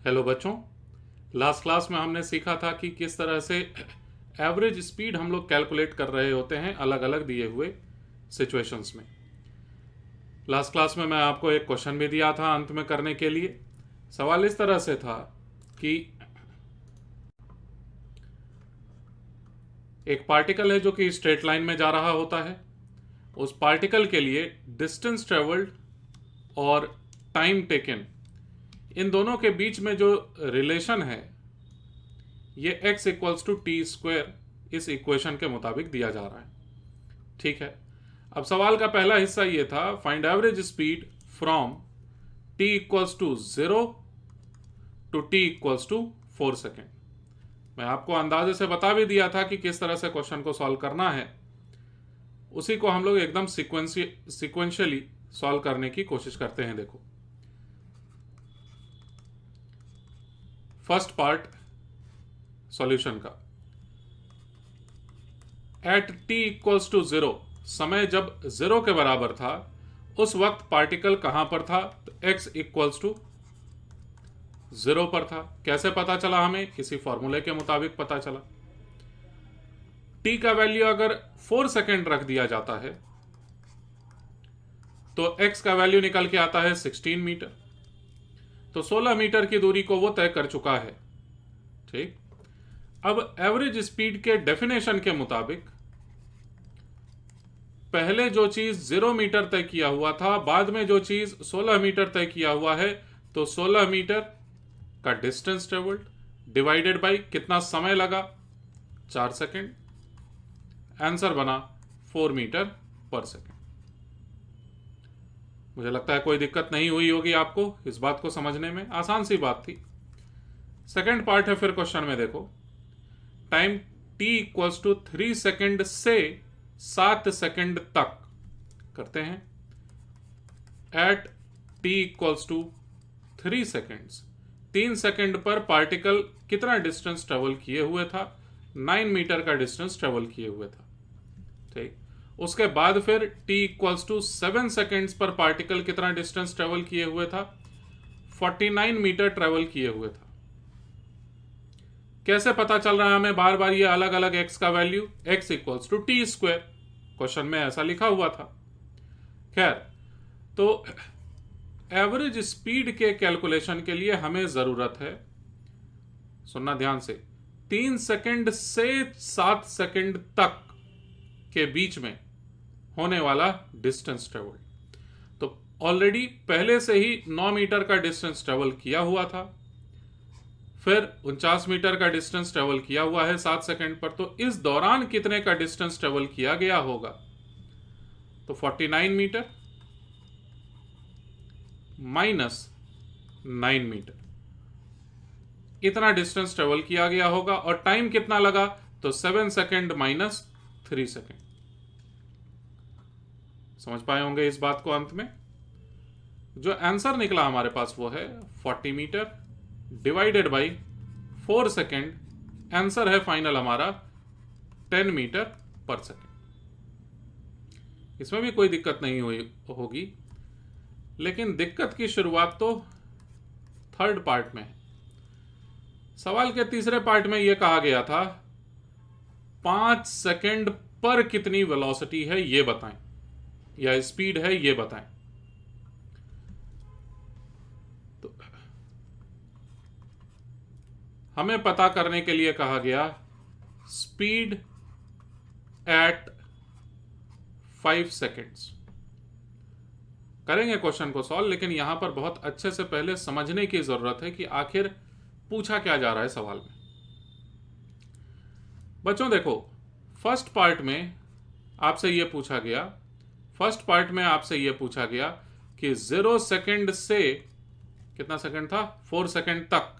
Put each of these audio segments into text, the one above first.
Hello बच्चों, last class में हमने सीखा था कि किस तरह से एवरेज स्पीड हम लोग कैलकुलेट कर रहे होते हैं अलग अलग दिए हुए सिचुएशंस में। लास्ट क्लास में मैं आपको एक क्वेश्चन भी दिया था अंत में करने के लिए। सवाल इस तरह से था कि एक पार्टिकल है जो कि स्ट्रेट लाइन में जा रहा होता है। उस पार्टिकल के लिए डिस्टेंस ट्रेवल्ड और टाइम टेकन, इन दोनों के बीच में जो रिलेशन है ये x equals to T square इस इक्वेशन के मुताबिक दिया जा रहा है। ठीक है, अब सवाल का पहला हिस्सा ये था, find average speed from t equals to 0 to t equals to 4 second. मैं आपको अंदाजे से बता भी दिया था कि किस तरह से क्वेश्चन को सॉल्व करना है। उसी को हम लोग एकदम सिक्वेंशियली सॉल्व करने की कोशिश करते हैं। देखो, फर्स्ट पार्ट सॉल्यूशन का, एट t इक्वल्स टू 0, समय जब 0 के बराबर था उस वक्त पार्टिकल कहां पर था? तो x इक्वल्स टू 0 पर था। कैसे पता चला? हमें इसी फॉर्मूले के मुताबिक पता चला। t का वैल्यू अगर 4 सेकेंड रख दिया जाता है तो x का वैल्यू निकल के आता है 16 मीटर। तो 16 मीटर की दूरी को वो तय कर चुका है। ठीक, अब एवरेज स्पीड के डेफिनेशन के मुताबिक पहले जो चीज 0 मीटर तय किया हुआ था, बाद में जो चीज 16 मीटर तय किया हुआ है, तो 16 मीटर का डिस्टेंस ट्रेवल्ड डिवाइडेड बाय कितना समय लगा? 4 सेकेंड। आंसर बना 4 मीटर पर सेकेंड। मुझे लगता है कोई दिक्कत नहीं हुई होगी आपको इस बात को समझने में, आसान सी बात थी। सेकेंड पार्ट है फिर क्वेश्चन में। देखो, time t equals to 3 second से 7 सेकेंड तक करते हैं। At t equals to 3 seconds, 3 second पर पार्टिकल कितना डिस्टेंस ट्रेवल किए हुए था? 9 मीटर का डिस्टेंस ट्रेवल किए हुए था। ठीक, उसके बाद फिर t इक्वल्स टू 7 सेकेंड्स पर पार्टिकल कितना डिस्टेंस ट्रेवल किए हुए था? 49 मीटर ट्रेवल किए हुए था। कैसे पता चल रहा है हमें बार बार ये अलग अलग x का value? x equals to T square, question में ऐसा लिखा हुआ था। खैर, तो एवरेज स्पीड के कैलकुलेशन के लिए हमें जरूरत है, सुनना ध्यान से, 3 सेकेंड से 7 सेकेंड तक के बीच में होने वाला डिस्टेंस ट्रेवल। तो ऑलरेडी पहले से ही 9 मीटर का डिस्टेंस ट्रेवल किया हुआ था, फिर 49 मीटर का डिस्टेंस ट्रेवल किया हुआ है 7 सेकेंड पर। तो इस दौरान कितने का डिस्टेंस ट्रेवल किया गया होगा? तो 49 मीटर माइनस 9 मीटर, इतना डिस्टेंस ट्रेवल किया गया होगा। और टाइम कितना लगा? तो 7 सेकेंड माइनस 3 सेकेंड। समझ पाए होंगे इस बात को। अंत में जो आंसर निकला हमारे पास वो है 40 metre divided by 4 second. Answer है फाइनल हमारा 10 मीटर पर सेकेंड। इसमें भी कोई दिक्कत नहीं हुई होगी, लेकिन दिक्कत की शुरुआत तो थर्ड पार्ट में है। सवाल के तीसरे पार्ट में यह कहा गया था 5 सेकेंड पर कितनी वेलोसिटी है ये बताएं, या स्पीड है ये बताएं। तो हमें पता करने के लिए कहा गया स्पीड एट 5 सेकेंड्स। करेंगे क्वेश्चन को सॉल्व, लेकिन यहां पर बहुत अच्छे से पहले समझने की जरूरत है कि आखिर पूछा क्या जा रहा है सवाल में। बच्चों देखो, फर्स्ट पार्ट में आपसे यह पूछा गया, कि 0 सेकेंड से कितना सेकेंड था? 4 सेकेंड तक।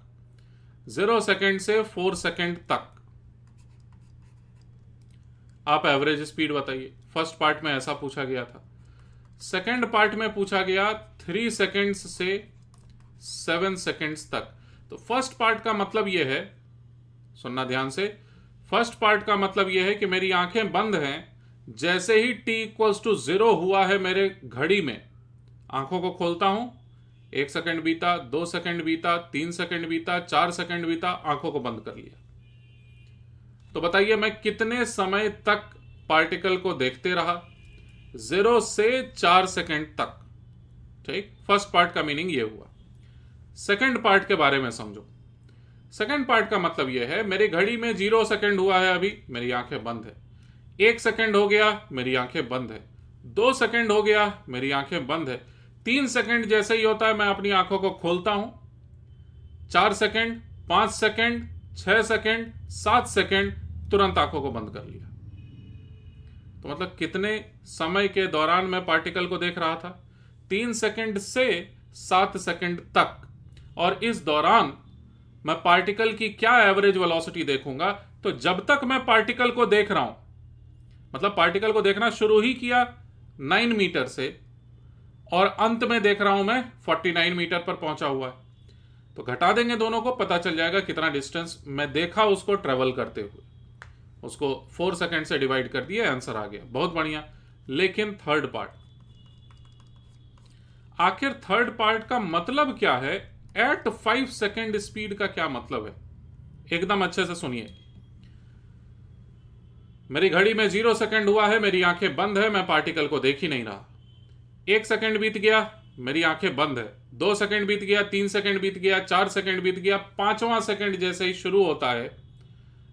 0 सेकेंड से 4 सेकेंड तक आप एवरेज स्पीड बताइए। फर्स्ट पार्ट में ऐसा पूछा गया था। सेकेंड पार्ट में पूछा गया 3 सेकेंड्स से 7 सेकेंड्स तक। तो फर्स्ट पार्ट का मतलब यह है, सुनना ध्यान से, फर्स्ट पार्ट का मतलब यह है कि मेरी आंखें बंद हैं, जैसे ही t इक्वल्स टू 0 हुआ है मेरे घड़ी में, आंखों को खोलता हूं, 1 सेकंड बीता, 2 सेकंड बीता, 3 सेकंड बीता, 4 सेकंड बीता, आंखों को बंद कर लिया। तो बताइए मैं कितने समय तक पार्टिकल को देखते रहा? 0 से 4 सेकंड तक। ठीक, फर्स्ट पार्ट का मीनिंग ये हुआ। सेकंड पार्ट के बारे में समझो। सेकंड पार्ट का मतलब यह है, मेरी घड़ी में 0 सेकंड हुआ है, अभी मेरी आंखें बंद है। 1 सेकंड हो गया, मेरी आंखें बंद है। 2 सेकंड हो गया, मेरी आंखें बंद है। 3 सेकंड जैसे ही होता है मैं अपनी आंखों को खोलता हूं। 4 सेकंड, 5 सेकंड, 6 सेकंड, 7 सेकंड, तुरंत आंखों को बंद कर लिया। तो मतलब कितने समय के दौरान मैं पार्टिकल को देख रहा था? 3 सेकंड से 7 सेकंड तक। और इस दौरान मैं पार्टिकल की क्या एवरेज वेलोसिटी देखूंगा? तो जब तक मैं पार्टिकल को देख रहा हूं, मतलब पार्टिकल को देखना शुरू ही किया 9 मीटर से और अंत में देख रहा हूं मैं 49 मीटर पर पहुंचा हुआ है, तो घटा देंगे दोनों को, पता चल जाएगा कितना डिस्टेंस मैं देखा उसको ट्रेवल करते हुए। उसको 4 सेकंड से डिवाइड कर दिया, आंसर आ गया। बहुत बढ़िया। लेकिन थर्ड पार्ट, आखिर थर्ड पार्ट का मतलब क्या है? एट 5 सेकंड स्पीड का क्या मतलब है? एकदम अच्छे से सुनिए। मेरी घड़ी में 0 सेकंड हुआ है, मेरी आंखें बंद है, मैं पार्टिकल को देख ही नहीं रहा। 1 सेकंड बीत गया, मेरी आंखें बंद है। 2 सेकंड बीत गया, 3 सेकंड बीत गया, 4 सेकंड बीत गया, 5वां सेकंड जैसे ही शुरू होता है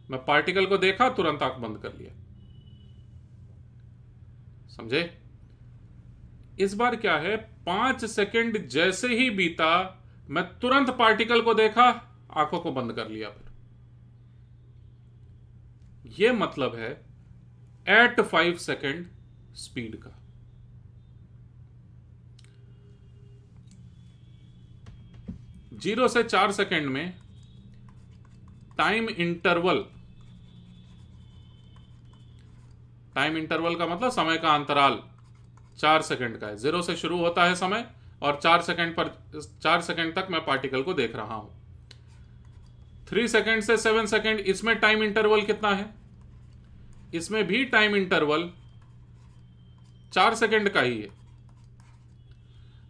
मैं पार्टिकल को देखा, तुरंत आंख बंद कर लिया। समझे? इस बार क्या है, 5 सेकंड जैसे ही बीता मैं तुरंत पार्टिकल को देखा, आंखों को बंद कर लिया। फिर यह मतलब है एट 5 सेकंड स्पीड का। जीरो से 4 सेकंड में टाइम इंटरवल का मतलब समय का अंतराल 4 सेकंड का है। 0 से शुरू होता है समय और 4 सेकंड तक मैं पार्टिकल को देख रहा हूं। 3 सेकंड से 7 सेकंड, इसमें टाइम इंटरवल कितना है? इसमें भी टाइम इंटरवल 4 सेकंड का ही है।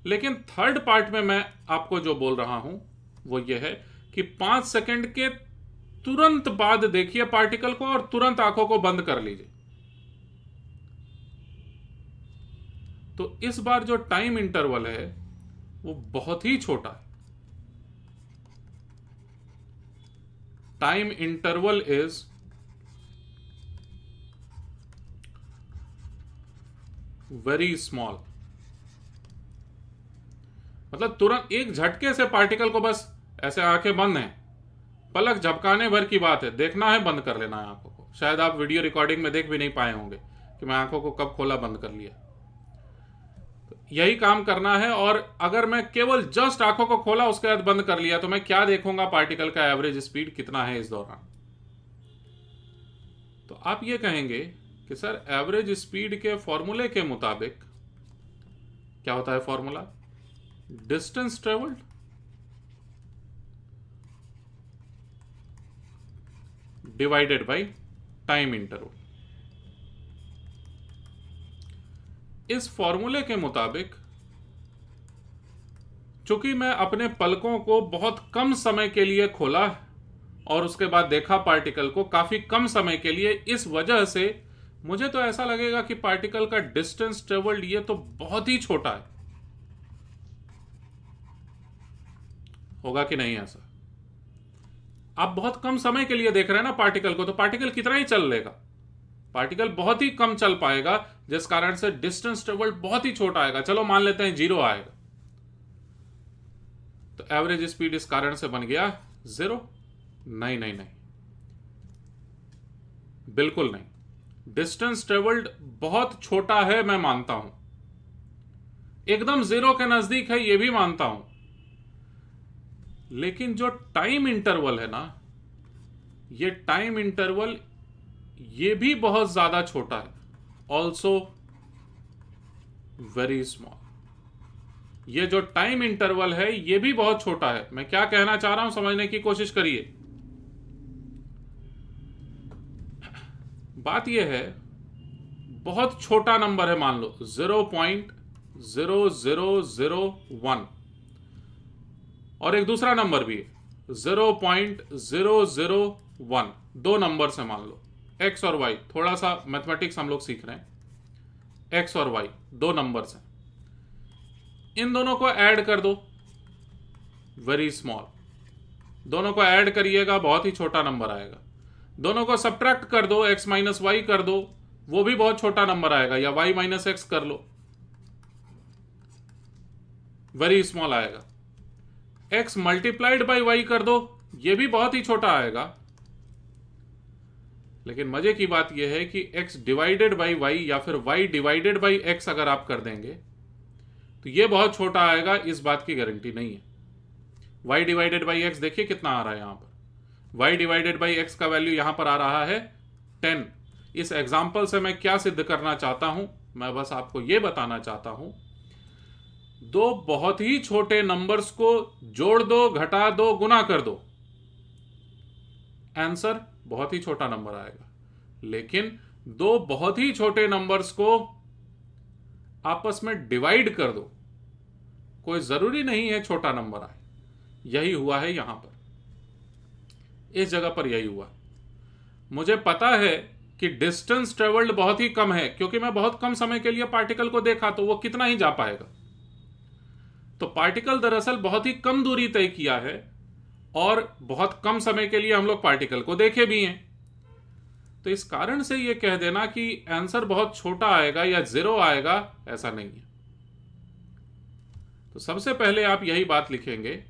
लेकिन थर्ड पार्ट में मैं आपको जो बोल रहा हूं वो ये है कि 5 सेकंड के तुरंत बाद देखिए पार्टिकल को और तुरंत आंखों को बंद कर लीजिए। तो इस बार जो टाइम इंटरवल है वो बहुत ही छोटा है। Time interval is very small. मतलब तुरंत एक झटके से पार्टिकल को बस ऐसे, आंखें बंद हैं, पलक झपकाने भर की बात है, देखना है, बंद कर लेना है आंखों को। शायद आप वीडियो रिकॉर्डिंग में देख भी नहीं पाए होंगे कि मैं आंखों को कब खोला, बंद कर लिया। तो यही काम करना है। और अगर मैं केवल जस्ट आंखों को खोला उसके बाद बंद कर लिया तो मैं क्या देखूंगा? पार्टिकल का एवरेज स्पीड कितना है इस दौरान। तो आप ये कहेंगे कि सर एवरेज स्पीड के फॉर्मूले के मुताबिक क्या होता है formula? Distance travelled divided by time interval. इस फॉर्मूले के मुताबिक चूंकि मैं अपने पलकों को बहुत कम समय के लिए खोला और उसके बाद देखा पार्टिकल को काफी कम समय के लिए, इस वजह से मुझे तो ऐसा लगेगा कि पार्टिकल का डिस्टेंस ट्रेवल्ड ये तो बहुत ही छोटा है। होगा कि नहीं ऐसा? आप बहुत कम समय के लिए देख रहे हैं ना पार्टिकल को, तो पार्टिकल कितना ही चल लेगा? पार्टिकल बहुत ही कम चल पाएगा, जिस कारण से डिस्टेंस ट्रेवल्ड बहुत ही छोटा आएगा। चलो मान लेते हैं 0 आएगा, तो एवरेज स्पीड इस कारण से बन गया 0। नहीं नहीं नहीं, बिल्कुल नहीं। डिस्टेंस ट्रेवल्ड बहुत छोटा है, मैं मानता हूं, एकदम 0 के नजदीक है, यह भी मानता हूं। लेकिन जो टाइम इंटरवल है ना, ये टाइम इंटरवल ये भी बहुत ज्यादा छोटा है, ऑल्सो वेरी स्मॉल। ये जो टाइम इंटरवल है ये भी बहुत छोटा है। मैं क्या कहना चाह रहा हूं समझने की कोशिश करिए। बात यह है, बहुत छोटा नंबर है, मान लो 0.0001, और एक दूसरा नंबर भी है 0.001, दो नंबर से मान लो x और y, थोड़ा सा मैथमेटिक्स हम लोग सीख रहे हैं, x और y दो नंबर से, इन दोनों को ऐड कर दो, वेरी स्मॉल, दोनों को ऐड करिएगा बहुत ही छोटा नंबर आएगा। दोनों को सब्ट्रैक्ट कर दो, x माइनस वाई कर दो, वो भी बहुत छोटा नंबर आएगा, या y माइनस एक्स कर लो, वेरी स्मॉल आएगा। x मल्टीप्लाइड बाई y कर दो, ये भी बहुत ही छोटा आएगा। लेकिन मजे की बात यह है कि x डिवाइडेड बाई y या फिर y डिवाइडेड बाई x अगर आप कर देंगे तो ये बहुत छोटा आएगा, इस बात की गारंटी नहीं है। y डिवाइडेड बाई x देखिए कितना आ रहा है यहां पर, y डिवाइडेड बाई x का वैल्यू यहां पर आ रहा है 10। इस एग्जाम्पल से मैं क्या सिद्ध करना चाहता हूं, मैं बस आपको यह बताना चाहता हूं, दो बहुत ही छोटे नंबर्स को जोड़ दो, घटा दो, गुना कर दो, आंसर बहुत ही छोटा नंबर आएगा। लेकिन दो बहुत ही छोटे नंबर्स को आपस में डिवाइड कर दो, कोई जरूरी नहीं है छोटा नंबर आए। यही हुआ है यहां पर, इस जगह पर यही हुआ। मुझे पता है कि डिस्टेंस ट्रेवल्ड बहुत ही कम है, क्योंकि मैं बहुत कम समय के लिए पार्टिकल को देखा, तो वो कितना ही जा पाएगा। तो पार्टिकल दरअसल बहुत ही कम दूरी तय किया है और बहुत कम समय के लिए हम लोग पार्टिकल को देखे भी हैं। तो इस कारण से ये कह देना कि आंसर बहुत छोटा आएगा या जीरो आएगा, ऐसा नहीं है। तो सबसे पहले आप यही बात लिखेंगे,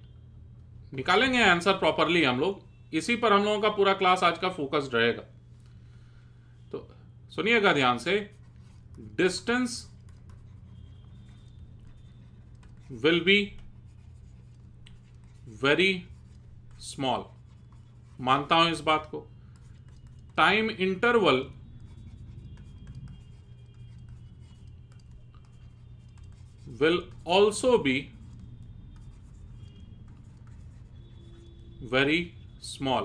निकालेंगे आंसर प्रॉपरली हम लोग, इसी पर हम लोगों का पूरा क्लास आज का फोकस्ड रहेगा। तो सुनिएगा ध्यान से, distance will be very small, मानता हूं इस बात को। Time interval will also be very small,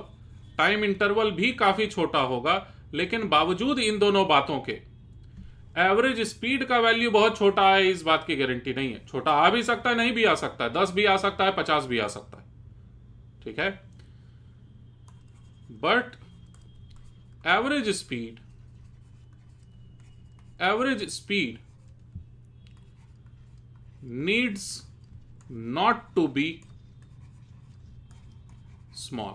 time interval भी काफी छोटा होगा। लेकिन बावजूद इन दोनों बातों के एवरेज स्पीड का वैल्यू बहुत छोटा है, इस बात की गारंटी नहीं है। छोटा आ भी सकता है, नहीं भी आ सकता है, 10 भी आ सकता है, 50 भी आ सकता है, ठीक है। But average speed needs not to be small.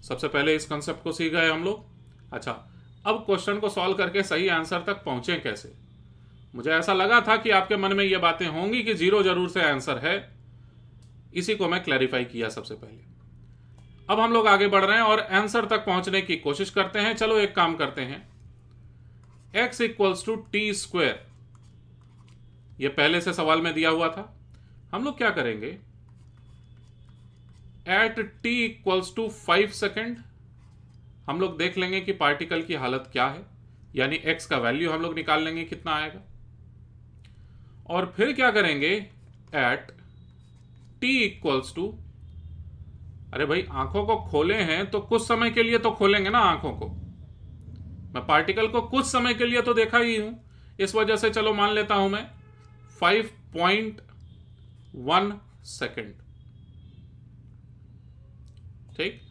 सबसे पहले इस कंसेप्ट को सीख गए हम लोग। अच्छा, अब क्वेश्चन को सॉल्व करके सही आंसर तक पहुंचे कैसे। मुझे ऐसा लगा था कि आपके मन में ये बातें होंगी कि जीरो जरूर से आंसर है, इसी को मैं क्लैरिफाई किया सबसे पहले। अब हम लोग आगे बढ़ रहे हैं और आंसर तक पहुंचने की कोशिश करते हैं। चलो एक काम करते हैं, x equals to T square, ये पहले से सवाल में दिया हुआ था। हम लोग क्या करेंगे, at t equals to 5 second हम लोग देख लेंगे कि पार्टिकल की हालत क्या है, यानी x का वैल्यू हम लोग निकाल लेंगे कितना आएगा। और फिर क्या करेंगे, एट t इक्वल्स टू, अरे भाई आंखों को खोले हैं तो कुछ समय के लिए तो खोलेंगे ना आंखों को। मैं पार्टिकल को कुछ समय के लिए तो देखा ही हूं, इस वजह से चलो मान लेता हूं मैं 5.1 सेकेंड, ठीक।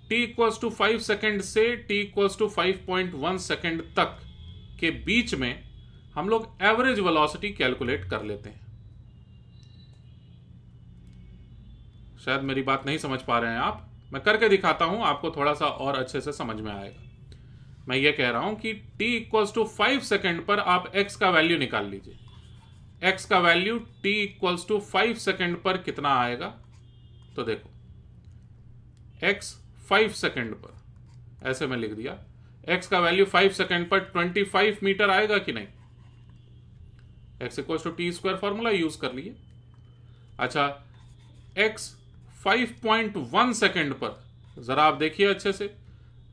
t इक्वल्स टू 5 सेकेंड से t इक्वल्स टू 5.1 सेकेंड तक के बीच में हम लोग एवरेज वेलोसिटी कैलकुलेट कर लेते हैं। शायद मेरी बात नहीं समझ पा रहे हैं आप, मैं करके दिखाता हूं, आपको थोड़ा सा और अच्छे से समझ में आएगा। मैं ये कह रहा हूं कि t इक्वल्स टू 5 सेकेंड पर आप x का वैल्यू निकाल लीजिए। x का value t equals to 5 second पर कितना आएगा, तो देखो x 5 सेकेंड पर, ऐसे में लिख दिया, x का वैल्यू 5 सेकेंड पर 25 मीटर आएगा कि नहीं। x equals to T square formula use कर लिए। अच्छा, x 5.1 सेकेंड पर जरा आप देखिए अच्छे से।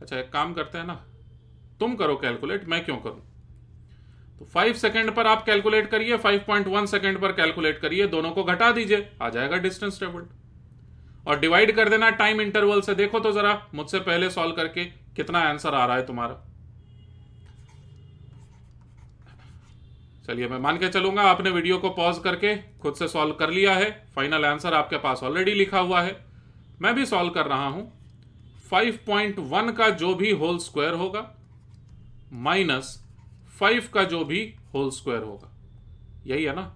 अच्छा एक काम करते हैं ना, तुम करो कैलकुलेट, मैं क्यों करूं। तो 5 सेकेंड पर आप कैलकुलेट करिए, 5.1 सेकेंड पर कैलकुलेट करिए, दोनों को घटा दीजिए, आ जाएगा डिस्टेंस ट्रेवल्ड। और डिवाइड कर देना टाइम इंटरवल से। देखो तो जरा मुझसे पहले सॉल्व करके कितना आंसर आ रहा है तुम्हारा। चलिए मैं मान के चलूंगा आपने वीडियो को पॉज करके खुद से सॉल्व कर लिया है। फाइनल आंसर आपके पास ऑलरेडी लिखा हुआ है, मैं भी सॉल्व कर रहा हूं। 5.1 का जो भी होल स्क्वायर होगा माइनस 5 का जो भी होल स्क्वायर होगा, यही है ना।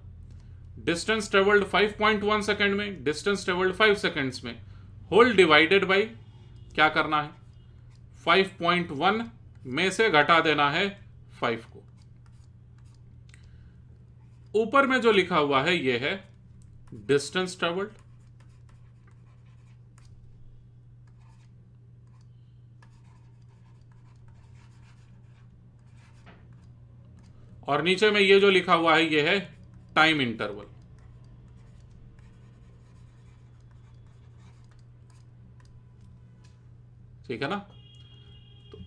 डिस्टेंस ट्रेवल्ड 5.1 सेकेंड में, डिस्टेंस ट्रेवल्ड 5 सेकेंड्स में, होल डिवाइडेड बाई क्या करना है, 5.1 में से घटा देना है 5 को। ऊपर में जो लिखा हुआ है यह है डिस्टेंस ट्रेवल्ड, और नीचे में ये जो लिखा हुआ है यह है टाइम इंटरवल। ठीक है ना। तो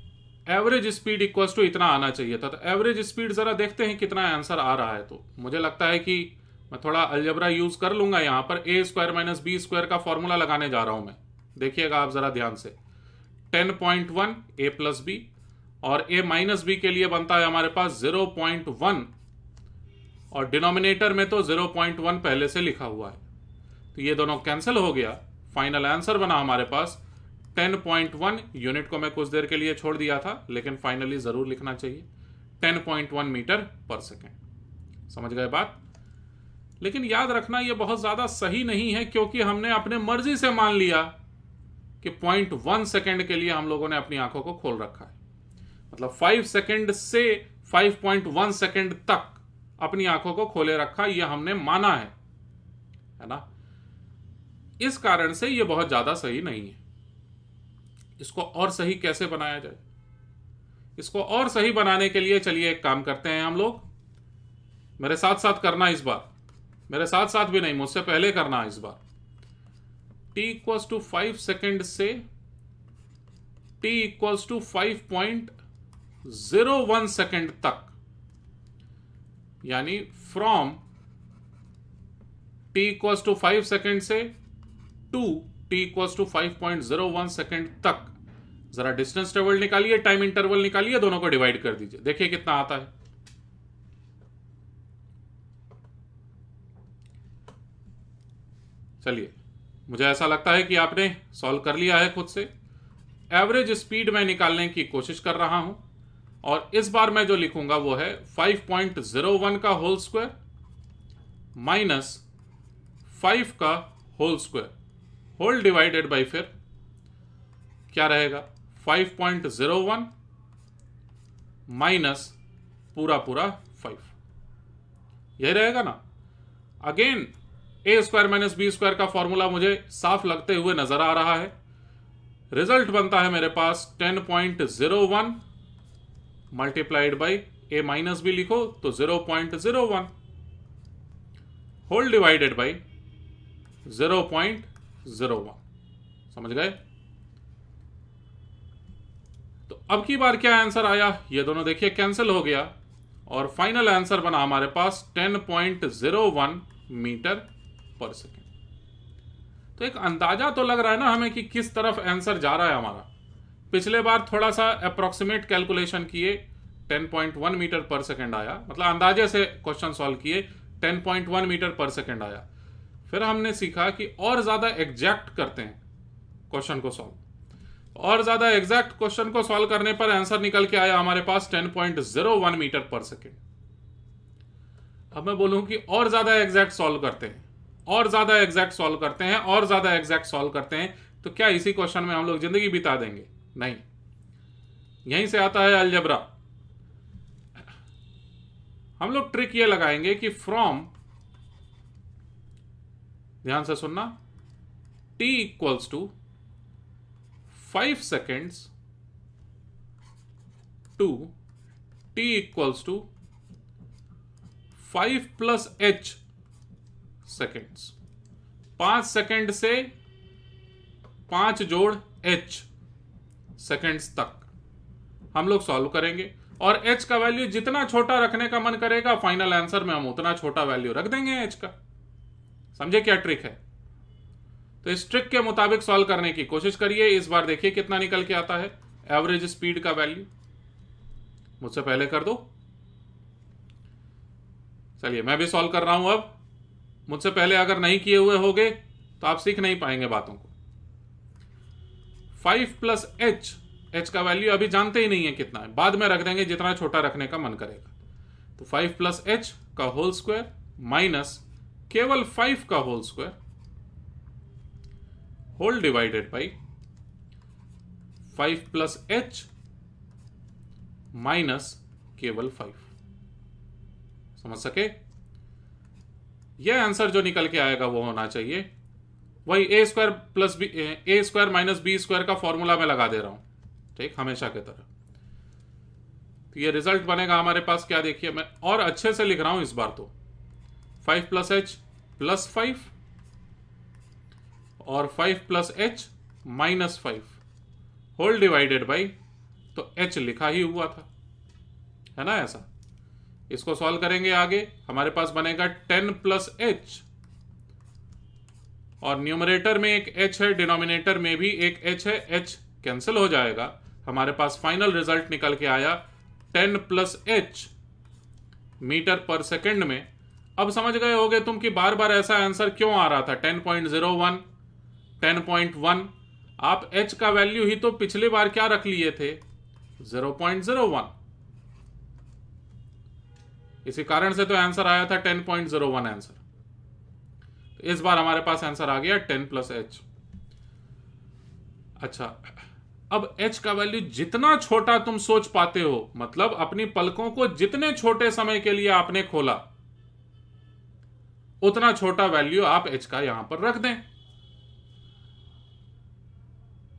एवरेज स्पीड इक्वल्स टू इतना आना चाहिए था। तो एवरेज स्पीड जरा देखते हैं कितना आंसर आ रहा है। तो मुझे लगता है कि मैं थोड़ा अलजेब्रा यूज कर लूंगा। यहां पर ए स्क्वायर माइनस बी स्क्वायर का फॉर्मूला लगाने जा रहा हूं मैं। देखिएगा आप जरा ध्यान से, 10.1 ए प्लस बी और ए माइनस बी के लिए बनता है हमारे पास 0.1 और डिनोमिनेटर में तो 0.1 पहले से लिखा हुआ है, तो ये दोनों कैंसिल हो गया। फाइनल आंसर बना हमारे पास 10.1। यूनिट को मैं कुछ देर के लिए छोड़ दिया था, लेकिन फाइनली जरूर लिखना चाहिए 10.1 मीटर पर सेकेंड। समझ गए बात। लेकिन याद रखना ये बहुत ज्यादा सही नहीं है, क्योंकि हमने अपने मर्जी से मान लिया कि 0.1 सेकेंड के लिए हम लोगों ने अपनी आंखों को खोल रखा है। मतलब 5 सेकेंड से 5.1 सेकेंड तक अपनी आंखों को खोले रखा, यह हमने माना है ना। इस कारण से यह बहुत ज्यादा सही नहीं है। इसको और सही कैसे बनाया जाए? इसको और सही बनाने के लिए चलिए एक काम करते हैं हम लोग। मेरे साथ साथ करना इस बार, मेरे साथ साथ भी नहीं, मुझसे पहले करना इस बार। t इक्वल्स टू 5 सेकेंड से t इक्वल्स टू 5.01 सेकेंड तक, यानी from t equals to 5 second से to t equals to 5.01 second तक जरा डिस्टेंस ट्रेवल निकालिए, टाइम इंटरवल निकालिए, दोनों को डिवाइड कर दीजिए, देखिए कितना आता है। चलिए, मुझे ऐसा लगता है कि आपने सॉल्व कर लिया है खुद से। एवरेज स्पीड में निकालने की कोशिश कर रहा हूं, और इस बार मैं जो लिखूंगा वो है 5.01 का होल स्क्वायर माइनस 5 का whole square, whole divided by फिर क्या रहेगा 5.01 माइनस पूरा पूरा 5, यही रहेगा ना। अगेन ए स्क्वायर माइनस बी स्क्वायर का फॉर्मूला मुझे साफ लगते हुए नजर आ रहा है। रिजल्ट बनता है मेरे पास 10.01 multiplied by A minus B लिखो तो 0.01 होल डिवाइडेड बाई 0.01। समझ गए। तो अब की बार क्या आंसर आया, ये दोनों देखिए कैंसिल हो गया, और फाइनल आंसर बना हमारे पास 10.01 मीटर पर सेकेंड। तो एक अंदाजा तो लग रहा है ना हमें कि किस तरफ आंसर जा रहा है हमारा। पिछले बार थोड़ा सा अप्रोक्सीमेट कैलकुलेशन किए, 10.1 मीटर पर सेकेंड आया, मतलब अंदाजे से क्वेश्चन सॉल्व किए 10.1 मीटर पर सेकेंड आया। फिर हमने सीखा कि और ज्यादा एग्जैक्ट करते हैं क्वेश्चन को सॉल्व, और ज्यादा एग्जैक्ट क्वेश्चन को सॉल्व करने पर आंसर निकल के आया हमारे पास 10.01 मीटर पर सेकेंड। अब मैं बोलूं कि और ज्यादा एग्जैक्ट सॉल्व करते हैं, और ज्यादा एग्जैक्ट सॉल्व करते हैं, और ज्यादा एग्जैक्ट सॉल्व करते हैं, तो क्या इसी क्वेश्चन में हम लोग जिंदगी बिता देंगे? नहीं। यहीं से आता है अलजेब्रा। हम लोग ट्रिक ये लगाएंगे कि फ्रॉम, ध्यान से सुनना, t equals to 5 seconds to t equals to 5 plus h seconds, 5 second से 5 जोड़ h सेकेंड्स तक हम लोग सॉल्व करेंगे, और h का वैल्यू जितना छोटा रखने का मन करेगा फाइनल आंसर में हम उतना छोटा वैल्यू रख देंगे h का। समझे क्या ट्रिक है? तो इस ट्रिक के मुताबिक सॉल्व करने की कोशिश करिए। इस बार देखिए कितना निकल के आता है एवरेज स्पीड का वैल्यू। मुझसे पहले कर दो। चलिए मैं भी सॉल्व कर रहा हूं। अब मुझसे पहले अगर नहीं किए हुए होगे तो आप सीख नहीं पाएंगे बातों को। 5 प्लस एच, एच का वैल्यू अभी जानते ही नहीं है कितना है, बाद में रख देंगे जितना छोटा रखने का मन करेगा। तो 5 प्लस एच का होल स्क्वायर माइनस केवल 5 का whole square whole divided by 5 plus H minus केवल 5। समझ सके? यह आंसर जो निकल के आएगा वो होना चाहिए वही ए स्क्वायर प्लस बी, ए स्क्वायर माइनस बी स्क्वायर का फॉर्मूला मैं लगा दे रहा हूं, ठीक, हमेशा की तरह। तो ये रिजल्ट बनेगा हमारे पास क्या, देखिए मैं और अच्छे से लिख रहा हूं इस बार तो। 5 प्लस एच प्लस 5 और 5 plus H minus 5 whole divided by, तो एच लिखा ही हुआ था, है ना ऐसा। इसको सॉल्व करेंगे आगे, हमारे पास बनेगा 10 प्लस एच और न्यूमरेटर में एक h है, डिनोमिनेटर में भी एक h है, h कैंसिल हो जाएगा। हमारे पास फाइनल रिजल्ट निकल के आया 10 प्लस एच मीटर पर सेकंड में। अब समझ गए होगे तुम कि बार बार ऐसा आंसर क्यों आ रहा था, 10.01, 10.1। आप h का वैल्यू ही तो पिछली बार क्या रख लिए थे, 0.01। इसी कारण से तो आंसर आया था 10.01 आंसर। इस बार हमारे पास आंसर आ गया 10 प्लस एच। अच्छा, अब h का वैल्यू जितना छोटा तुम सोच पाते हो, मतलब अपनी पलकों को जितने छोटे समय के लिए आपने खोला उतना छोटा वैल्यू आप h का यहां पर रख दें।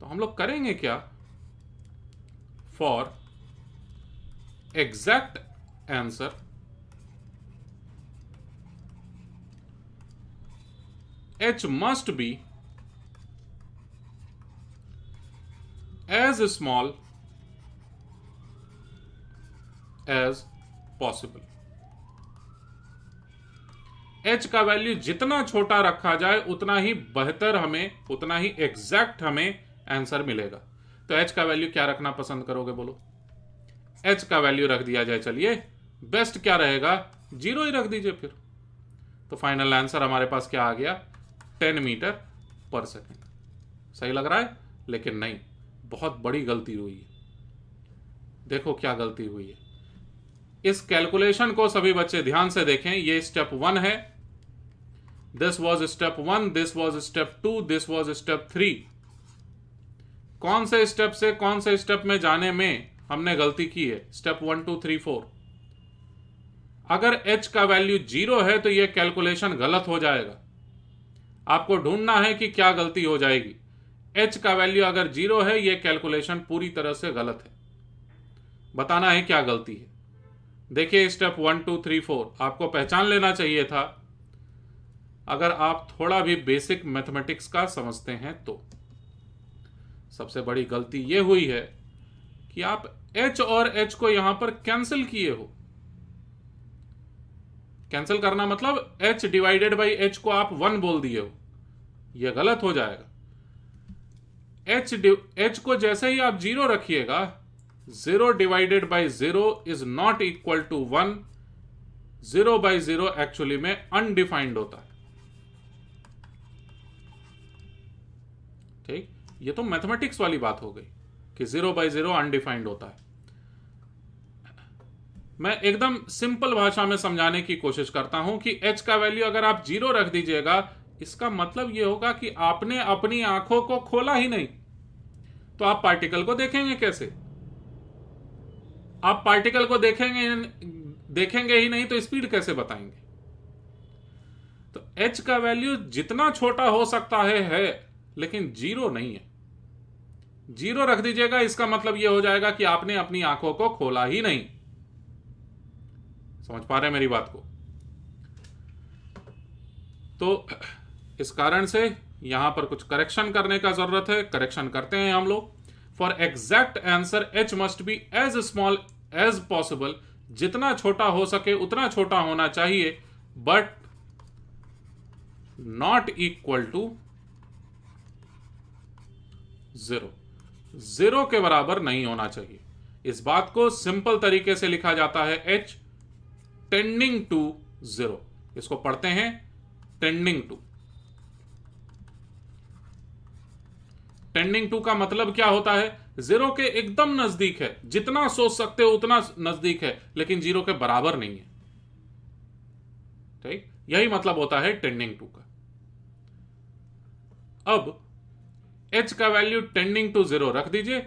तो हम लोग करेंगे क्या, for exact answer h must be as small as possible। h का वैल्यू जितना छोटा रखा जाए उतना ही बेहतर, हमें उतना ही एग्जैक्ट हमें आंसर मिलेगा। तो h का वैल्यू क्या रखना पसंद करोगे बोलो? h का वैल्यू रख दिया जाए, चलिए बेस्ट क्या रहेगा, 0 ही रख दीजिए फिर। तो फाइनल आंसर हमारे पास क्या आ गया, 10 मीटर पर सेकेंड। सही लग रहा है, लेकिन नहीं, बहुत बड़ी गलती हुई है। देखो क्या गलती हुई है, इस कैलकुलेशन को सभी बच्चे ध्यान से देखें। ये स्टेप 1 है, this was step 1, this was step 2, this was step 3। कौन से स्टेप से कौन से स्टेप में जाने में हमने गलती की है, स्टेप 1 2 3 4। अगर h का वैल्यू 0 है तो यह कैलकुलेशन गलत हो जाएगा। आपको ढूंढना है कि क्या गलती हो जाएगी। h का वैल्यू अगर 0 है, यह कैलकुलेशन पूरी तरह से गलत है। बताना है क्या गलती है। देखिए स्टेप 1 2 3 4 आपको पहचान लेना चाहिए था, अगर आप थोड़ा भी बेसिक मैथमेटिक्स का समझते हैं तो। सबसे बड़ी गलती यह हुई है कि आप h और h को यहां पर कैंसिल किए हो। कैंसिल करना मतलब h डिवाइडेड बाई h को आप 1 बोल दिए हो, यह गलत हो जाएगा। h को जैसे ही आप 0 रखिएगा, 0 divided by 0 is not equal to 1। 0 by 0 actually में अनडिफाइंड होता है। ठीक, ये तो मैथमेटिक्स वाली बात हो गई कि 0 बाई 0 अनडिफाइंड होता है। मैं एकदम सिंपल भाषा में समझाने की कोशिश करता हूं कि h का वैल्यू अगर आप 0 रख दीजिएगा, इसका मतलब यह होगा कि आपने अपनी आंखों को खोला ही नहीं। तो आप पार्टिकल को देखेंगे कैसे? आप पार्टिकल को देखेंगे ही नहीं तो स्पीड कैसे बताएंगे? तो h का वैल्यू जितना छोटा हो सकता है लेकिन 0 नहीं है। 0 रख दीजिएगा, इसका मतलब यह हो जाएगा कि आपने अपनी आंखों को खोला ही नहीं। समझ पा रहे हैं मेरी बात को? तो इस कारण से यहां पर कुछ करेक्शन करने का जरूरत है, करेक्शन करते हैं हम लोग। For exact answer h must be as small as possible, जितना छोटा हो सके उतना छोटा होना चाहिए, बट नॉट इक्वल टू 0। 0 के बराबर नहीं होना चाहिए। इस बात को सिंपल तरीके से लिखा जाता है h टेंडिंग टू 0। इसको पढ़ते हैं टेंडिंग टू। टेंडिंग टू का मतलब क्या होता है? 0 के एकदम नजदीक है, जितना सोच सकते हो उतना नजदीक है, लेकिन 0 के बराबर नहीं है। ठीक, यही मतलब होता है टेंडिंग टू का। अब h का वैल्यू टेंडिंग टू 0 रख दीजिए।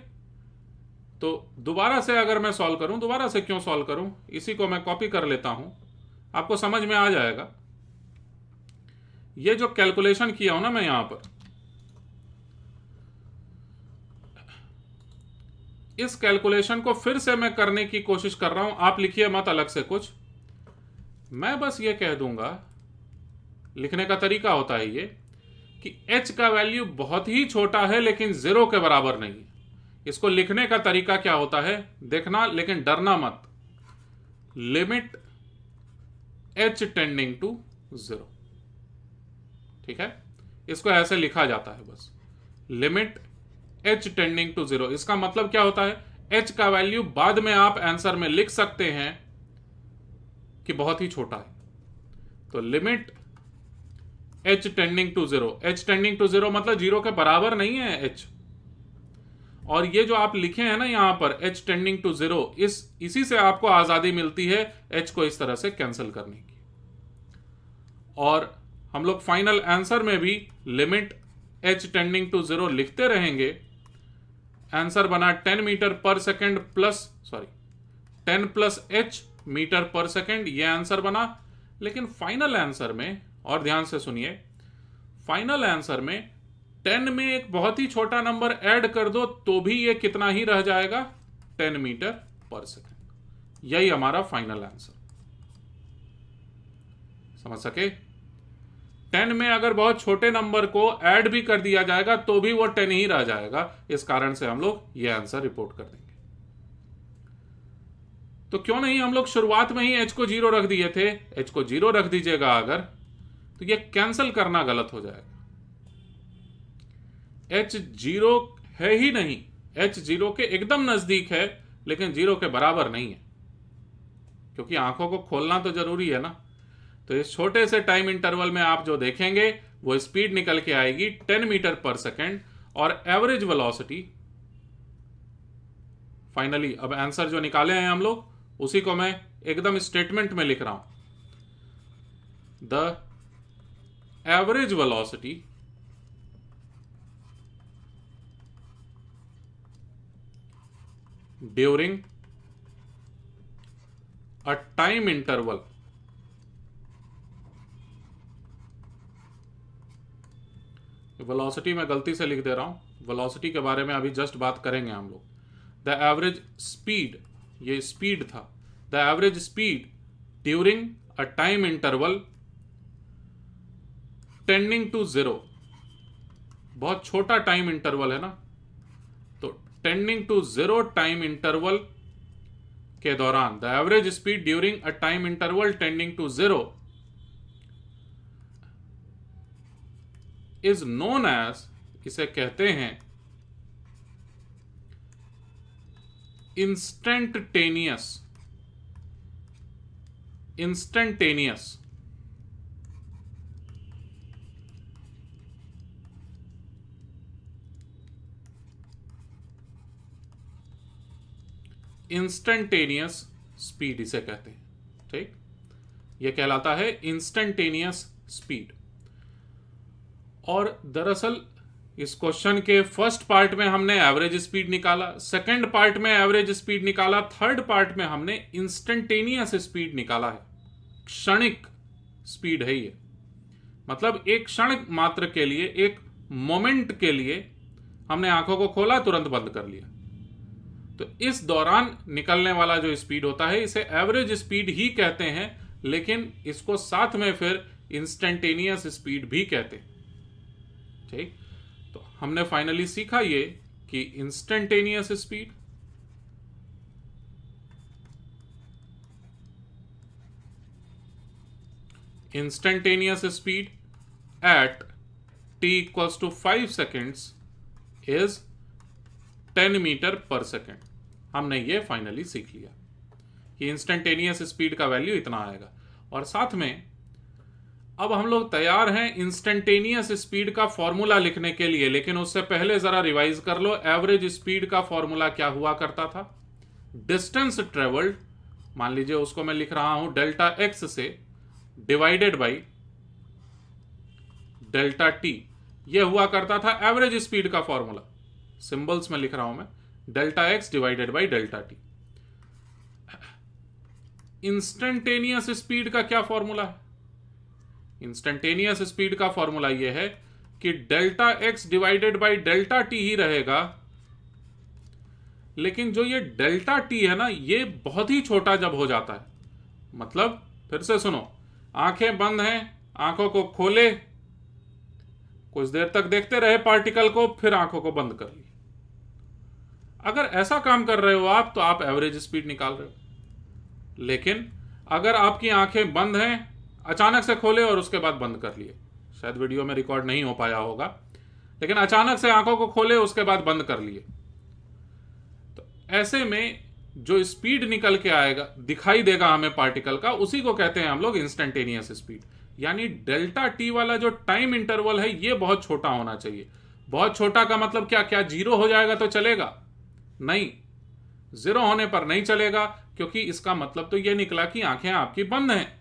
तो दोबारा से अगर मैं सॉल्व करूं, दोबारा से क्यों सॉल्व करूं, इसी को मैं कॉपी कर लेता हूं, आपको समझ में आ जाएगा। ये जो कैलकुलेशन किया हूं ना मैं यहां पर, इस कैलकुलेशन को फिर से मैं करने की कोशिश कर रहा हूं। आप लिखिए मत अलग से कुछ, मैं बस ये कह दूंगा, लिखने का तरीका होता है ये कि h का वैल्यू बहुत ही छोटा है लेकिन 0 के बराबर नहीं है। इसको लिखने का तरीका क्या होता है देखना, लेकिन डरना मत। Limit h tending to 0। ठीक है, इसको ऐसे लिखा जाता है बस, लिमिट h टेंडिंग टू 0। इसका मतलब क्या होता है, h का वैल्यू बाद में आप आंसर में लिख सकते हैं कि बहुत ही छोटा है। तो limit h tending to 0, h tending to 0 मतलब 0 के बराबर नहीं है h। और ये जो आप लिखे हैं ना यहां पर h टेंडिंग टू 0, इसी से आपको आजादी मिलती है h को इस तरह से कैंसिल करने की। और हम लोग फाइनल आंसर में भी लिमिट h टेंडिंग टू 0 लिखते रहेंगे। आंसर बना 10 meter per second plus 10 plus h meter per second, ये आंसर बना। लेकिन फाइनल आंसर में, और ध्यान से सुनिए, फाइनल आंसर में 10 में एक बहुत ही छोटा नंबर ऐड कर दो तो भी ये कितना ही रह जाएगा, 10 मीटर पर सेकेंड। यही हमारा फाइनल आंसर। समझ सके? 10 में अगर बहुत छोटे नंबर को ऐड भी कर दिया जाएगा तो भी वो 10 ही रह जाएगा। इस कारण से हम लोग ये आंसर रिपोर्ट कर देंगे। तो क्यों नहीं हम लोग शुरुआत में ही h को 0 रख दिए थे, h को 0 रख दीजिएगा अगर, तो ये कैंसिल करना गलत हो जाएगा। h 0 है ही नहीं, h 0 के एकदम नजदीक है लेकिन 0 के बराबर नहीं है, क्योंकि आंखों को खोलना तो जरूरी है ना। तो इस छोटे से टाइम इंटरवल में आप जो देखेंगे वो स्पीड निकल के आएगी 10 मीटर पर सेकेंड, और एवरेज वेलोसिटी फाइनली, अब आंसर जो निकाले हैं हम लोग उसी को मैं एकदम स्टेटमेंट में लिख रहा हूं। The average velocity during a time interval velocity मैं गलती से लिख दे रहा हूं, वेलोसिटी के बारे में अभी जस्ट बात करेंगे हम लोग। द एवरेज स्पीड, ये स्पीड था, the average speed during a time interval tending to 0, बहुत छोटा टाइम इंटरवल है ना, तो टेंडिंग टू 0 टाइम इंटरवल के दौरान, the average speed during a time interval tending to 0 is known as, इसे कहते हैं इंस्टेंटेनियस स्पीड, इसे कहते हैं। ठीक, यह कहलाता है इंस्टेंटेनियस स्पीड। और दरअसल इस क्वेश्चन के फर्स्ट पार्ट में हमने एवरेज स्पीड निकाला, सेकंड पार्ट में एवरेज स्पीड निकाला, थर्ड पार्ट में हमने इंस्टेंटेनियस स्पीड निकाला है। क्षणिक स्पीड है ये, मतलब एक क्षण मात्र के लिए, एक मोमेंट के लिए हमने आंखों को खोला, तुरंत बंद कर लिया। तो इस दौरान निकलने वाला जो स्पीड होता है इसे एवरेज स्पीड ही कहते हैं, लेकिन इसको साथ में फिर इंस्टेंटेनियस स्पीड भी कहते हैं। ठीक, तो हमने फाइनली सीखा ये कि instantaneous speed at t equals to 5 seconds is 10 meter per second. हमने ये फाइनली सीख लिया कि इंस्टेंटेनियस स्पीड का वैल्यू इतना आएगा। और साथ में अब हम लोग तैयार हैं इंस्टेंटेनियस स्पीड का फॉर्मूला लिखने के लिए, लेकिन उससे पहले जरा रिवाइज कर लो। एवरेज स्पीड का फॉर्मूला क्या हुआ करता था? डिस्टेंस ट्रेवल्ड, मान लीजिए उसको मैं लिख रहा हूं डेल्टा एक्स से, डिवाइडेड बाई डेल्टा टी। यह हुआ करता था एवरेज स्पीड का फॉर्मूला। सिंबल्स में लिख रहा हूं मैं, delta x divided by delta T. Instantaneous speed का क्या फॉर्मूला है? इंस्टेंटेनियस स्पीड का फॉर्मूला यह है कि delta x divided by delta t ही रहेगा, लेकिन जो ये डेल्टा टी है ना, ये बहुत ही छोटा जब हो जाता है। मतलब फिर से सुनो, आंखें बंद हैं, आंखों को खोले, कुछ देर तक देखते रहे पार्टिकल को, फिर आंखों को बंद कर ली। अगर ऐसा काम कर रहे हो आप, तो आप एवरेज स्पीड निकाल रहे हो। लेकिन अगर आपकी आंखें बंद हैं, अचानक से खोले और उसके बाद बंद कर लिए, शायद वीडियो में रिकॉर्ड नहीं हो पाया होगा, लेकिन अचानक से आंखों को खोले उसके बाद बंद कर लिए, तो ऐसे में जो स्पीड निकल के आएगा, दिखाई देगा हमें पार्टिकल का, उसी को कहते हैं हम लोग इंस्टेंटेनियस स्पीड। यानी डेल्टा टी वाला जो टाइम इंटरवल है, ये बहुत छोटा होना चाहिए। बहुत छोटा का मतलब क्या? क्या जीरो हो जाएगा तो चलेगा? नहीं, जीरो होने पर नहीं चलेगा, क्योंकि इसका मतलब तो यह निकला कि आंखें आपकी बंद हैं।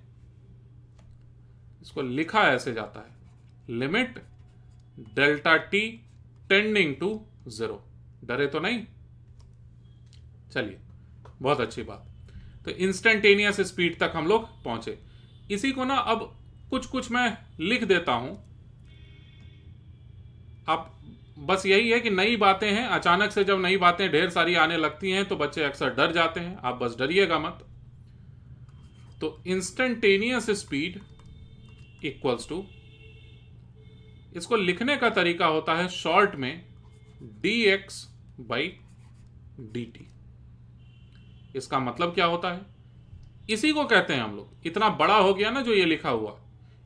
इसको लिखा ऐसे जाता है, limit delta t tending to zero. डरे तो नहीं? चलिए, बहुत अच्छी बात। तो इंस्टेंटेनियस स्पीड तक हम लोग पहुंचे। इसी को ना अब कुछ मैं लिख देता हूं। अब बस यही है कि नई बातें हैं, अचानक से जब नई बातें ढेर सारी आने लगती हैं तो बच्चे अक्सर डर जाते हैं। आप बस डरिएगा मत। तो इंस्टेंटेनियस स्पीड इक्वल्स टू, इसको लिखने का तरीका होता है शॉर्ट में dx बाई dt। इसका मतलब क्या होता है? इसी को कहते हैं हम लोग, इतना बड़ा हो गया ना जो ये लिखा हुआ,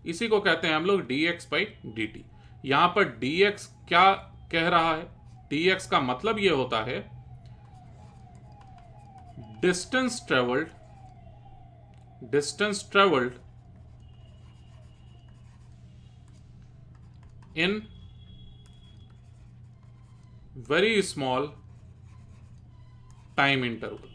इसी को कहते हैं हम लोग dx बाई dt। यहां पर dx क्या कह रहा है? dx का मतलब ये होता है distance travelled in very small time interval।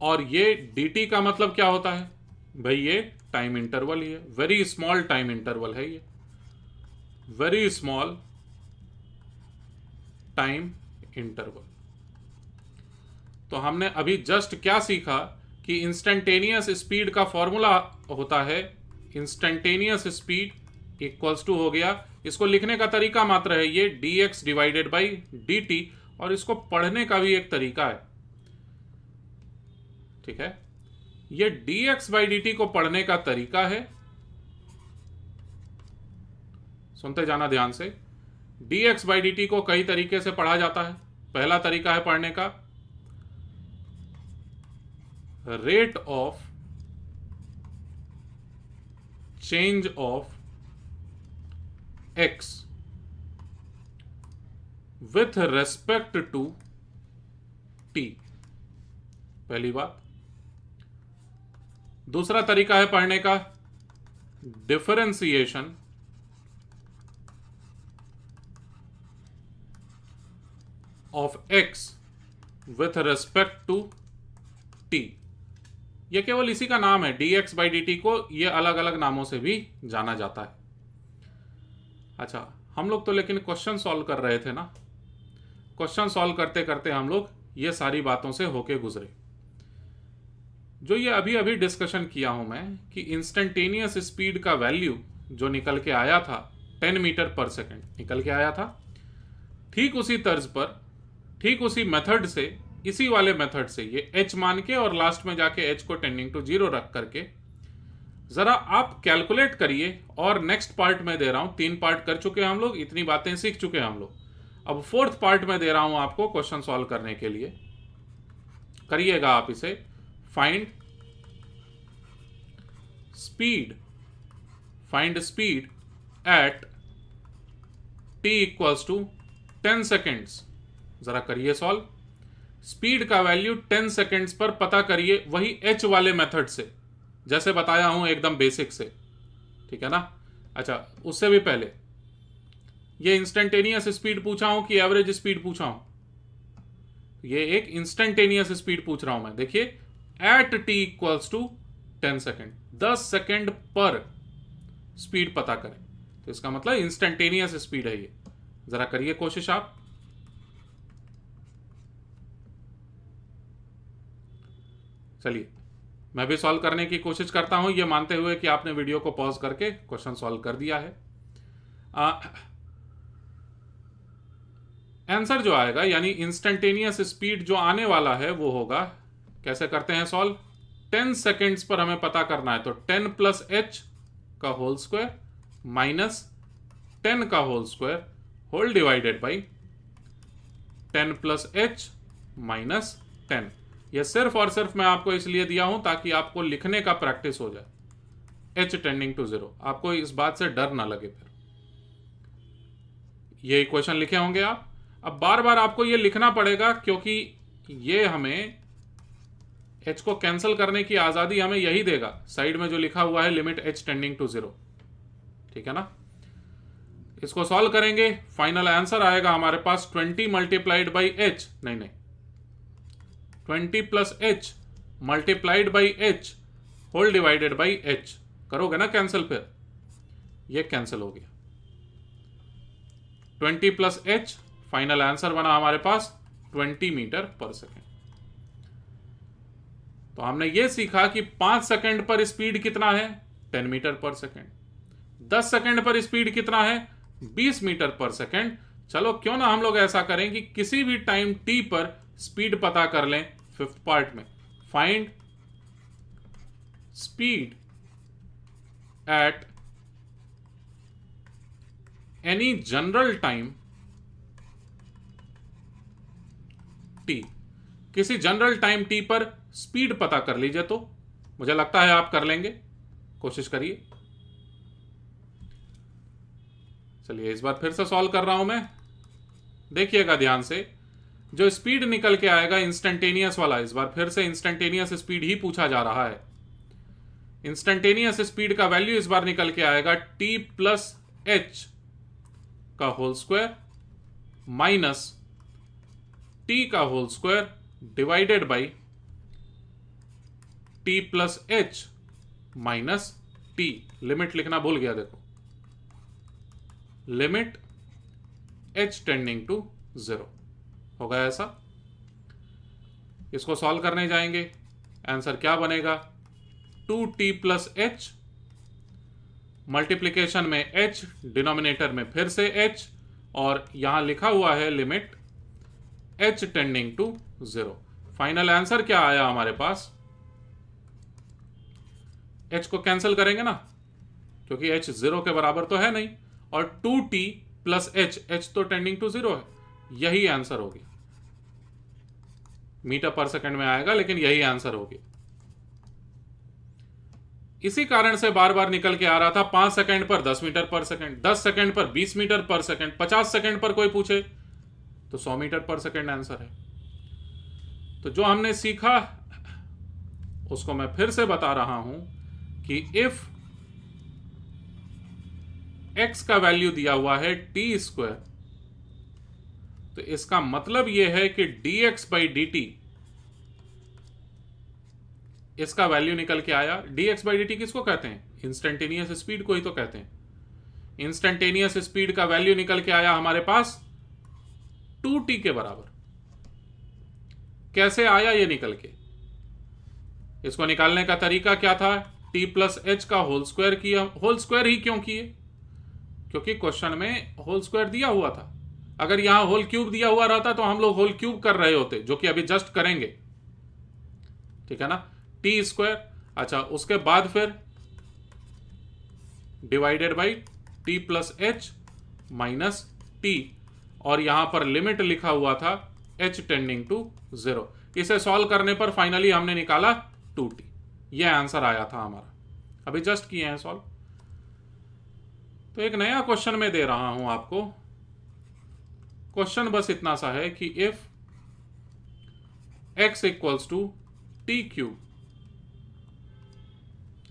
और ये dt का मतलब क्या होता है भाई? ये टाइम इंटरवल ही है, वेरी स्मॉल टाइम इंटरवल है ये, वेरी स्मॉल टाइम इंटरवल। तो हमने अभी जस्ट क्या सीखा कि इंस्टेंटेनियस स्पीड का फॉर्मूला होता है इंस्टेंटेनियस स्पीड इक्वल्स टू हो गया, इसको लिखने का तरीका मात्र है ये dx डिवाइडेड बाई dt, और इसको पढ़ने का भी एक तरीका है, ठीक है? ये dx बाई dt को पढ़ने का तरीका है, सुनते जाना ध्यान से। dx बाई dt को कई तरीके से पढ़ा जाता है। पहला तरीका है पढ़ने का, rate of change of x with respect to t, पहली बात। दूसरा तरीका है पढ़ने का, differentiation of x with respect to t। यह केवल इसी का नाम है, dx बाई dt को ये अलग अलग नामों से भी जाना जाता है। अच्छा, हम लोग तो लेकिन क्वेश्चन सॉल्व कर रहे थे ना, क्वेश्चन सॉल्व करते करते हम लोग ये सारी बातों से होके गुजरे। जो ये अभी अभी डिस्कशन किया हूं मैं कि इंस्टेंटेनियस स्पीड का वैल्यू जो निकल के आया था 10 मीटर पर सेकेंड निकल के आया था, ठीक उसी तर्ज पर, ठीक उसी मेथड से, इसी वाले मेथड से ये h मान के और लास्ट में जाके h को टेंडिंग टू 0 रख करके जरा आप कैलकुलेट करिए। और नेक्स्ट पार्ट में दे रहा हूं, 3 पार्ट कर चुके हम लोग, इतनी बातें सीख चुके हम लोग, अब 4th पार्ट में दे रहा हूं आपको क्वेश्चन सॉल्व करने के लिए। करिएगा आप इसे, find speed at t equals to 10 seconds. जरा करिए सॉल्व। स्पीड का वैल्यू 10 सेकेंड्स पर पता करिए, वही एच वाले मेथड से, जैसे बताया हूं एकदम बेसिक से, ठीक है ना। अच्छा, उससे भी पहले ये इंस्टेंटेनियस स्पीड पूछा हूं कि एवरेज स्पीड पूछा हूं? ये एक इंस्टेंटेनियस स्पीड पूछ रहा हूं मैं। देखिए, at t equals to 10 second, 10 second पर स्पीड पता करें, तो इसका मतलब इंस्टेंटेनियस स्पीड है ये। जरा करिए कोशिश आप। चलिए मैं भी सॉल्व करने की कोशिश करता हूं, ये मानते हुए कि आपने वीडियो को पॉज करके क्वेश्चन सॉल्व कर दिया है। आंसर जो आएगा, यानी इंस्टेंटेनियस स्पीड जो आने वाला है, वो होगा, कैसे करते हैं सॉल्व, 10 सेकेंड्स पर हमें पता करना है, तो 10 प्लस एच का होल स्क्वायर माइनस 10 का whole square whole divided by 10 plus H minus 10। यह सिर्फ और सिर्फ मैं आपको इसलिए दिया हूं ताकि आपको लिखने का प्रैक्टिस हो जाए, एच टेंडिंग टू 0, आपको इस बात से डर ना लगे। फिर ये इक्वेशन लिखे होंगे आप। अब बार बार आपको ये लिखना पड़ेगा, क्योंकि ये हमें h को कैंसिल करने की आजादी हमें यही देगा, साइड में जो लिखा हुआ है लिमिट h टेंडिंग टू 0, ठीक है ना। इसको सॉल्व करेंगे, फाइनल आंसर आएगा हमारे पास 20 मल्टीप्लाइड बाई h, नहीं 20 plus h multiplied by h whole divided by h। करोगे ना कैंसिल, फिर ये कैंसिल हो गया। 20 प्लस h, फाइनल आंसर बना हमारे पास 20 मीटर पर सेकेंड। तो हमने ये सीखा कि 5 सेकेंड पर स्पीड कितना है, 10 मीटर पर सेकेंड। 10 सेकेंड पर स्पीड कितना है, 20 मीटर पर सेकेंड। चलो क्यों ना हम लोग ऐसा करें कि किसी भी टाइम t पर स्पीड पता कर लें। फिफ्थ पार्ट में find speed at any general time t, किसी जनरल टाइम t पर स्पीड पता कर लीजिए। तो मुझे लगता है आप कर लेंगे, कोशिश करिए। चलिए इस बार फिर से सॉल्व कर रहा हूं मैं, देखिएगा ध्यान से। जो स्पीड निकल के आएगा इंस्टेंटेनियस वाला, इस बार फिर से इंस्टेंटेनियस स्पीड ही पूछा जा रहा है। इंस्टेंटेनियस स्पीड का वैल्यू इस बार निकल के आएगा t प्लस एच का होल स्क्वायर माइनस t का whole square divided by t plus H minus t। Limit लिखना भूल गया, देखो, लिमिट h टेंडिंग टू 0 हो गया ऐसा। इसको सॉल्व करने जाएंगे, आंसर क्या बनेगा, 2t प्लस एच, मल्टीप्लीकेशन में h, डिनोमिनेटर में फिर से h, और यहां लिखा हुआ है limit h tending to 0। Final answer क्या आया हमारे पास, h को कैंसिल करेंगे ना, क्योंकि h 0 के बराबर तो है नहीं, और 2t प्लस h, h तो टेंडिंग टू 0 है, यही आंसर होगी। मीटर पर सेकंड में आएगा, लेकिन यही आंसर होगी। इसी कारण से बार बार निकल के आ रहा था 5 सेकंड पर 10 मीटर पर सेकंड, 10 सेकंड पर 20 मीटर पर सेकंड, 50 सेकंड पर कोई पूछे तो 100 मीटर पर सेकंड आंसर है। तो जो हमने सीखा उसको मैं फिर से बता रहा हूं कि इफ x का वैल्यू दिया हुआ है टी स्क्वायर, तो इसका मतलब यह है कि dx बाई डी टी, इसका वैल्यू निकल के आया। dx बाई डी टी किसको कहते हैं, इंस्टेंटेनियस स्पीड को ही तो कहते हैं। इंस्टेंटेनियस स्पीड का वैल्यू निकल के आया हमारे पास 2t के बराबर। कैसे आया ये निकल के, इसको निकालने का तरीका क्या था, t प्लस एच का होल स्क्वायर किया। होल स्क्वायर ही क्यों किए, क्योंकि क्वेश्चन में होल स्क्वायर दिया हुआ था। अगर यहां होल क्यूब दिया हुआ रहता तो हम लोग होल क्यूब कर रहे होते, जो कि अभी जस्ट करेंगे, ठीक है ना। टी स्क्वायर, अच्छा उसके बाद फिर divided by t plus H minus t, और यहां पर लिमिट लिखा हुआ था h टेंडिंग टू 0। इसे सॉल्व करने पर फाइनली हमने निकाला 2t, यह आंसर आया था हमारा, अभी जस्ट किए हैं सॉल्व। तो एक नया क्वेश्चन में दे रहा हूं आपको। क्वेश्चन बस इतना सा है कि if x equals to t cube.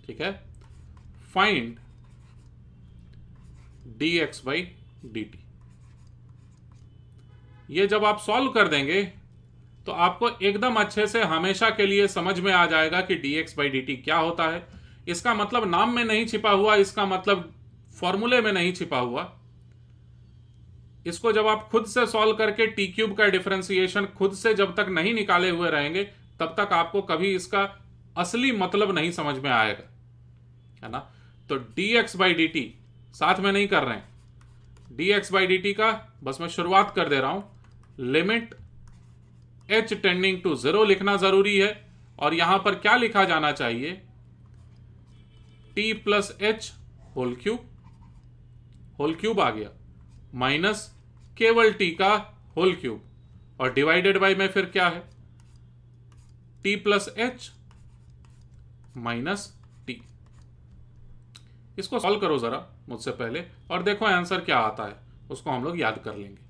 ठीक है, फाइंड dx बाई dt। ये जब आप सॉल्व कर देंगे तो आपको एकदम अच्छे से हमेशा के लिए समझ में आ जाएगा कि dx बाई dt क्या होता है। इसका मतलब नाम में नहीं छिपा हुआ, इसका मतलब फॉर्मूले में नहीं छिपा हुआ। इसको जब आप खुद से सॉल्व करके टी क्यूब का डिफरेंशिएशन खुद से जब तक नहीं निकाले हुए रहेंगे तब तक आपको कभी इसका असली मतलब नहीं समझ में आएगा, है ना। तो dx बाई dt साथ में नहीं कर रहे हैं, dx बाई dt का बस मैं शुरुआत कर दे रहा हूं। लिमिट h टेंडिंग टू 0 लिखना जरूरी है, और यहां पर क्या लिखा जाना चाहिए, t plus h whole cube आ गया, माइनस केवल t का होल क्यूब, और डिवाइडेड बाय में फिर क्या है, t plus H minus t। इसको सॉल्व करो जरा मुझसे पहले और देखो आंसर क्या आता है, उसको हम लोग याद कर लेंगे।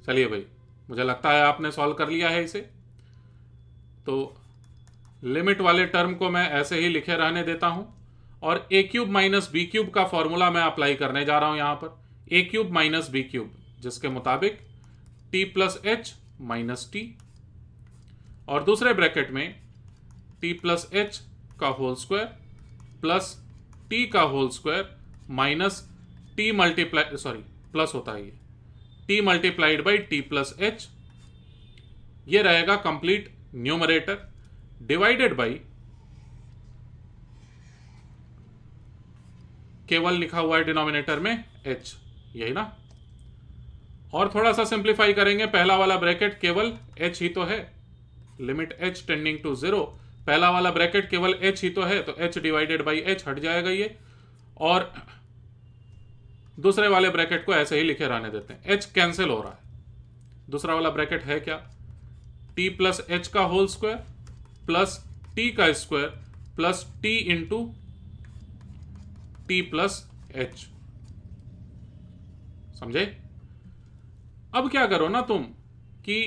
चलिए भाई, मुझे लगता है आपने सॉल्व कर लिया है इसे। तो लिमिट वाले टर्म को मैं ऐसे ही लिखे रहने देता हूं, और a cube minus b cube का फॉर्मूला मैं अप्लाई करने जा रहा हूं यहां पर, a cube minus b cube, जिसके मुताबिक t plus H minus t, और दूसरे ब्रैकेट में टी प्लस एच का होल स्क्वायर प्लस टी का whole square minus t multiply, sorry plus होता है ये, t multiplied by t plus h, ये रहेगा कंप्लीट न्यूमरेटर, डिवाइडेड बाई केवल लिखा हुआ है डिनोमिनेटर में h, यही ना। और थोड़ा सा सिंप्लीफाई करेंगे, पहला वाला ब्रैकेट केवल h ही तो है, लिमिट h टेंडिंग टू 0, पहला वाला ब्रैकेट केवल h ही तो है, तो h डिवाइडेड बाई h हट जाएगा ये, और दूसरे वाले ब्रैकेट को ऐसे ही लिखे रहने देते हैं, h कैंसिल हो रहा है। दूसरा वाला ब्रैकेट है क्या, t प्लस एच का होल स्क्वायर प्लस t का square plus t into T plus H, समझे। अब क्या करो ना तुम कि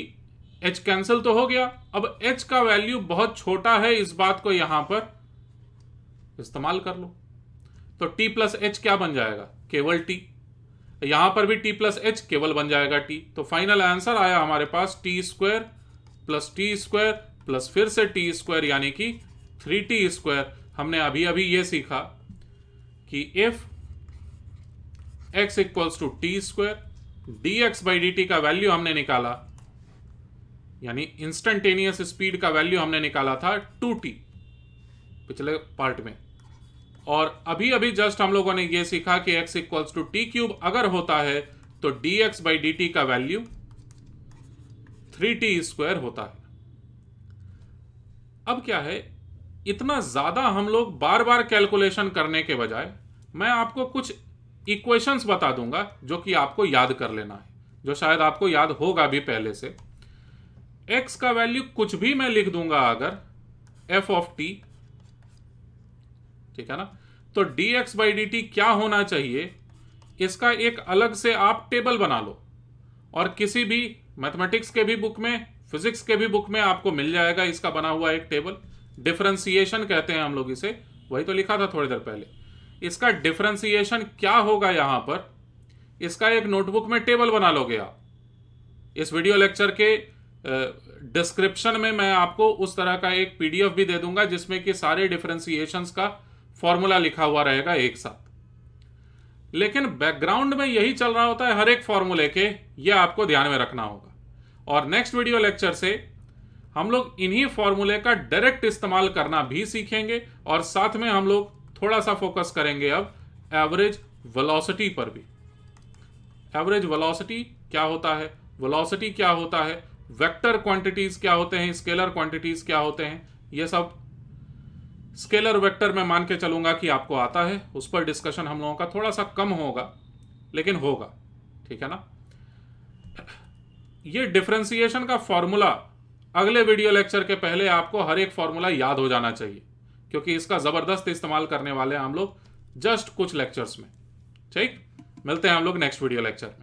h कैंसिल तो हो गया, अब h का वैल्यू बहुत छोटा है, इस बात को यहां पर इस्तेमाल कर लो। तो t प्लस एच क्या बन जाएगा, केवल t, यहां पर भी t प्लस एच केवल बन जाएगा t। तो फाइनल आंसर आया हमारे पास टी स्क्वायर प्लस फिर से टी स्क्वायर, यानी कि 3t स्क्वायर। हमने अभी अभी ये सीखा कि if x equals to T square, dx by dt का वैल्यू हमने निकाला, यानी इंस्टेंटेनियस स्पीड का वैल्यू हमने निकाला था 2t पिछले पार्ट में, और अभी अभी जस्ट हम लोगों ने यह सीखा कि x equals to t cube अगर होता है तो dx बाई dt का वैल्यू 3t स्क्वायर होता है। अब क्या है, इतना ज्यादा हम लोग बार बार कैलकुलेशन करने के बजाय मैं आपको कुछ इक्वेशंस बता दूंगा जो कि आपको याद कर लेना है, जो शायद आपको याद होगा भी पहले से। x का वैल्यू कुछ भी मैं लिख दूंगा अगर f ऑफ t, ठीक है ना, तो dx बाई dt क्या होना चाहिए, इसका एक अलग से आप टेबल बना लो, और किसी भी मैथमेटिक्स के भी बुक में, फिजिक्स के भी बुक में आपको मिल जाएगा इसका बना हुआ एक टेबल। डिफरेंशिएशन कहते हैं हम लोग इसे, वही तो लिखा था थोड़ी देर पहले। इसका डिफरेंशिएशन क्या होगा यहां पर, इसका एक नोटबुक में टेबल बना लोगे आप। इस वीडियो लेक्चर के डिस्क्रिप्शन में मैं आपको उस तरह का एक पीडीएफ भी दे दूंगा जिसमें कि सारे डिफरेंशिएशंस का फॉर्मूला लिखा हुआ रहेगा एक साथ। लेकिन बैकग्राउंड में यही चल रहा होता है हर एक फॉर्मूले के, यह आपको ध्यान में रखना होगा। और नेक्स्ट वीडियो लेक्चर से हम लोग इन्हीं फॉर्मूले का डायरेक्ट इस्तेमाल करना भी सीखेंगे, और साथ में हम लोग थोड़ा सा फोकस करेंगे अब एवरेज वेलोसिटी पर भी। एवरेज वेलोसिटी क्या होता है, वेलोसिटी क्या होता है, वेक्टर क्वांटिटीज क्या होते हैं, स्केलर क्वांटिटीज क्या होते हैं, ये सब स्केलर वेक्टर में मान के चलूंगा कि आपको आता है। उस पर डिस्कशन हम लोगों का थोड़ा सा कम होगा, लेकिन होगा, ठीक है ना। ये डिफरेंशिएशन का फॉर्मूला अगले वीडियो लेक्चर के पहले आपको हर एक फॉर्मूला याद हो जाना चाहिए, क्योंकि इसका जबरदस्त इस्तेमाल करने वाले हैं हम लोग जस्ट कुछ लेक्चर्स में। ठीक, मिलते हैं हम लोग नेक्स्ट वीडियो लेक्चर में।